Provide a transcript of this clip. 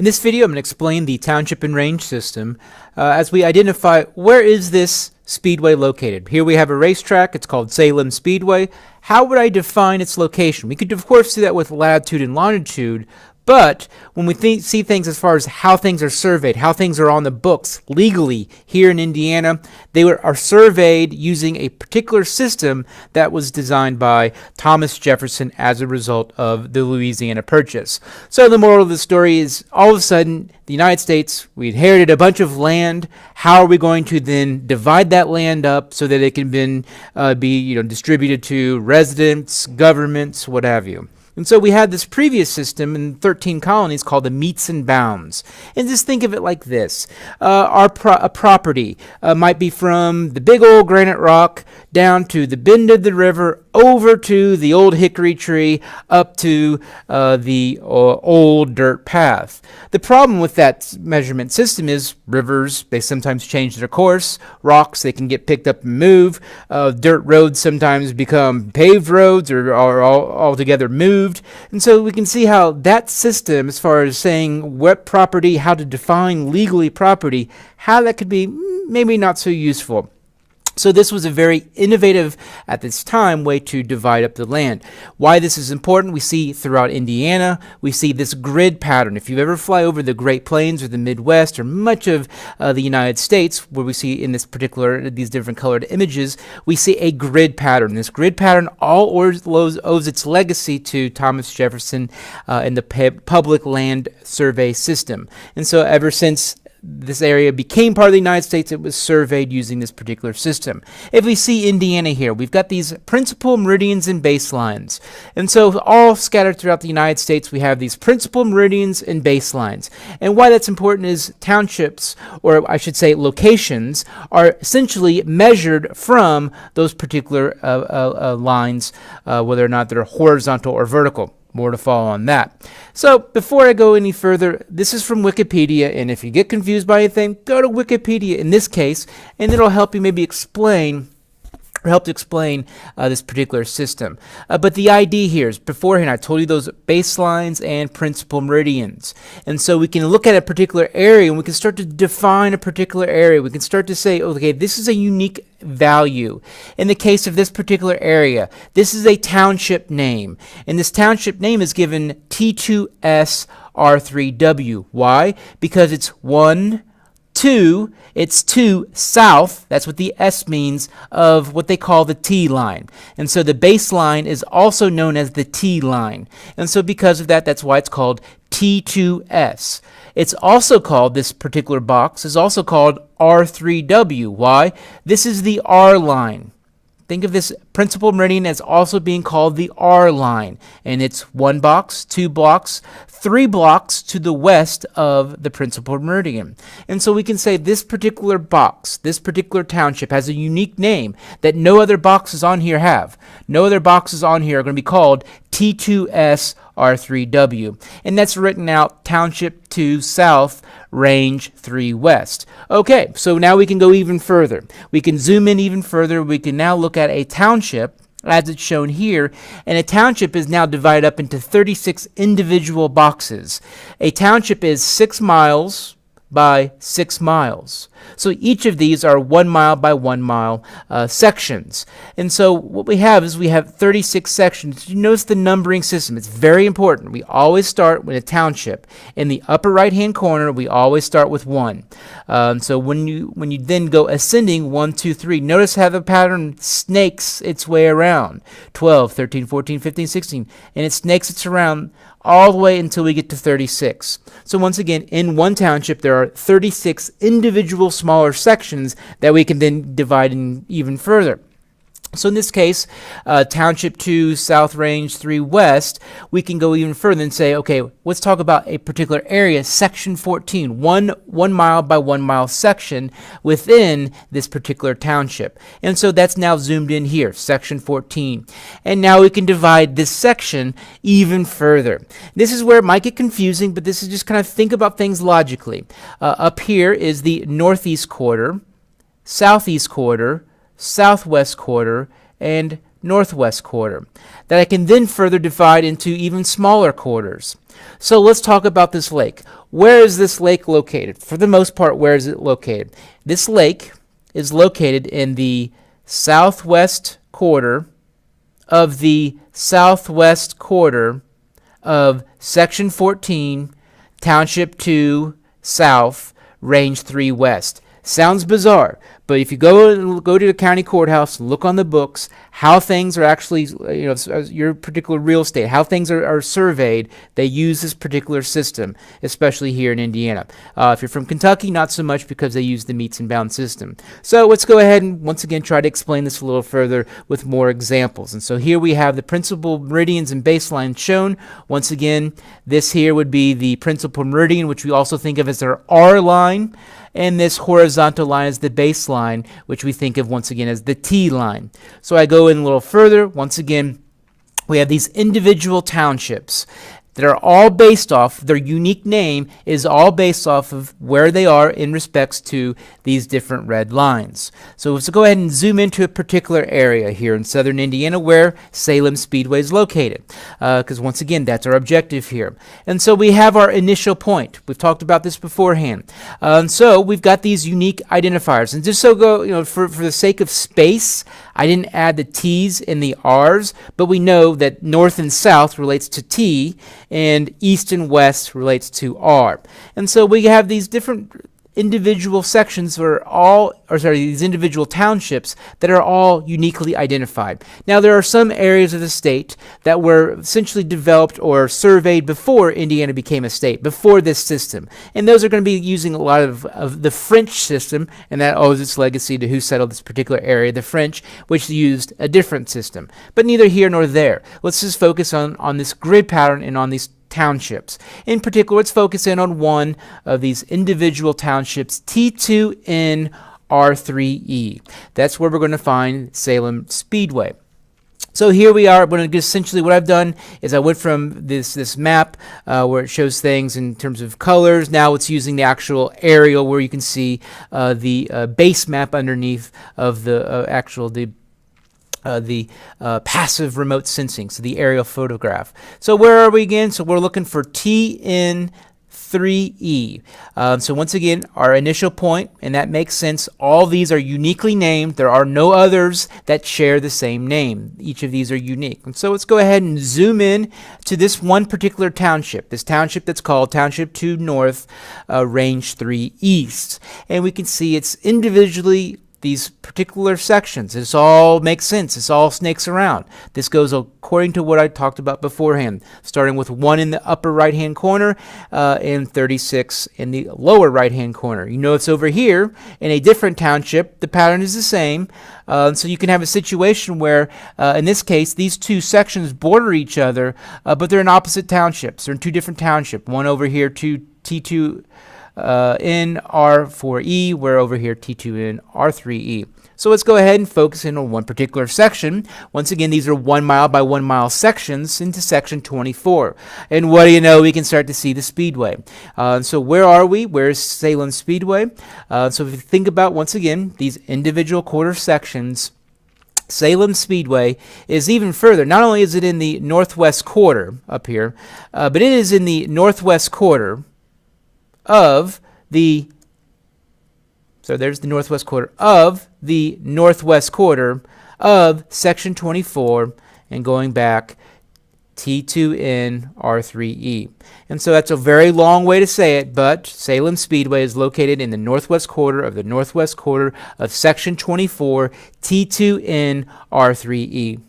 In this video, I'm going to explain the township and range system as we identify where is this speedway located. Here we have a racetrack. It's called Salem Speedway. How would I define its location? We could, of course, do that with latitude and longitude, but when we see things as far as how things are surveyed, how things are on the books legally here in Indiana, they are surveyed using a particular system that was designed by Thomas Jefferson as a result of the Louisiana Purchase. So the moral of the story is, all of a sudden, the United States, we inherited a bunch of land. How are we going to then divide that land up so that it can be distributed to residents, governments, what have you? And so we had this previous system in 13 colonies called the meets and bounds. And just think of it like this. A property might be from the big old granite rock down to the bend of the river, over to the old hickory tree, up to the old dirt path. The problem with that measurement system is rivers, they sometimes change their course. Rocks, they can get picked up and move. Dirt roads sometimes become paved roads or are altogether moved. And so we can see how that system, as far as saying what property, how to define legally property, how that could be maybe not so useful. So this was a very innovative, at this time, way to divide up the land. Why this is important, we see throughout Indiana, we see this grid pattern. If you ever fly over the Great Plains or the Midwest or much of the United States, where we see in these different colored images, we see a grid pattern. This grid pattern all owes its legacy to Thomas Jefferson and the public land survey system. And so ever since this area became part of the United States, it was surveyed using this particular system. If we see Indiana here, we've got these principal meridians and baselines. And so all scattered throughout the United States, we have these principal meridians and baselines. And why that's important is townships, or I should say locations, are essentially measured from those particular lines, whether or not they're horizontal or vertical. More to follow on that. So before I go any further, this is from Wikipedia, and if you get confused by anything, go to Wikipedia in this case, and it'll help you maybe explain this particular system. But the idea here is, beforehand I told you those baselines and principal meridians. And so we can look at a particular area and we can start to define a particular area. We can start to say, okay, this is a unique value. In the case of this particular area, this is a township name. And this township name is given T2S R3W. Why? Because it's 1, 2, it's 2 south, that's what the S means, of what they call the T line. And so the baseline is also known as the T line. And so because of that, that's why it's called T2S. It's also called, this particular box is also called R3W. Why? This is the R line. Think of this principal meridian as also being called the R line. And it's 1 box, 2 blocks, 3 blocks to the west of the principal meridian. And so we can say this particular box, this particular township, has a unique name that no other boxes on here have. No other boxes on here are going to be called T2S R3W. And that's written out Township 2 South, Range 3 West. Okay, so now we can go even further. We can zoom in even further. We can now look at a township as it's shown here, and a township is now divided up into 36 individual boxes. A township is 6 miles by 6 miles. So each of these are 1 mile by 1 mile sections. And so what we have is we have 36 sections. You notice the numbering system. It's very important. We always start with a township. In the upper right hand corner, we always start with 1. So when you then go ascending 1, 2, 3, notice how the pattern snakes its way around. 12, 13, 14, 15, 16. And it snakes its around all the way until we get to 36. So once again, in one township, there are 36 individual smaller sections that we can then divide in even further. So in this case, Township 2 South, Range 3 West, we can go even further and say, okay, let's talk about a particular area, Section 14, 1 mile by 1 mile section within this particular township. And so that's now zoomed in here, Section 14. And now we can divide this section even further. This is where it might get confusing, but this is just kind of think about things logically. Up here is the northeast quarter, southeast quarter, southwest quarter, and northwest quarter that I can then further divide into even smaller quarters. So let's talk about this lake. Where is this lake located? For the most part, where is it located? This lake is located in the southwest quarter of Section 14, Township 2 South, Range 3 West. Sounds bizarre, but if you go to the county courthouse and look on the books, how things are actually, your particular real estate, how things are surveyed, they use this particular system, especially here in Indiana. If you're from Kentucky, not so much because they use the meets and bounds system. So let's go ahead and once again try to explain this a little further with more examples. And so here we have the principal meridians and baselines shown. Once again, this here would be the principal meridian, which we also think of as our R line. And this horizontal line is the baseline, which we think of once again as the T line. So I go in a little further. Once again, we have these individual townships that are all based off, their unique name is all based off of where they are in respects to these different red lines. So let's go ahead and zoom into a particular area here in southern Indiana where Salem Speedway is located, because once again, that's our objective here. And so we have our initial point. We've talked about this beforehand. So we've got these unique identifiers. And just so for the sake of space, I didn't add the T's and the R's, but we know that north and south relates to T, and east and west relates to R. And so we have these different individual sections these individual townships that are all uniquely identified. Now there are some areas of the state that were essentially developed or surveyed before Indiana became a state, before this system. And those are going to be using a lot of the French system, and that owes its legacy to who settled this particular area, the French, which used a different system. But neither here nor there. Let's just focus on this grid pattern and on these townships. In particular, let's focus in on one of these individual townships, T2N R3E. That's where we're going to find Salem Speedway. So here we are. Essentially what I've done is I went from this map where it shows things in terms of colors. Now it's using the actual aerial where you can see the base map underneath of the passive remote sensing, so the aerial photograph. So where are we again? So we're looking for TN3E. So once again, our initial point, and that makes sense. All these are uniquely named. There are no others that share the same name. Each of these are unique. And so let's go ahead and zoom in to this one particular township, this township that's called Township 2 North, Range 3 East. And we can see it's individually these particular sections. This all makes sense. This all snakes around. This goes according to what I talked about beforehand, starting with 1 in the upper right-hand corner and 36 in the lower right-hand corner. You notice over here in a different township, the pattern is the same. So you can have a situation where, in this case, these two sections border each other, but they're in opposite townships. They're in two different townships. One over here, T2 in R4E, we're over here T2 in R3E. So let's go ahead and focus in on one particular section. Once again, these are 1 mile by 1 mile sections into section 24. And what do you know? We can start to see the speedway. So where are we? Where's Salem Speedway? So if you think about, once again, these individual quarter sections, Salem Speedway is even further. Not only is it in the northwest quarter up here, but it is in the northwest quarter of the, so there's the northwest quarter of the northwest quarter of section 24, and going back T2N R3E. And so that's a very long way to say it, but Salem Speedway is located in the northwest quarter of section 24, T2N R3E.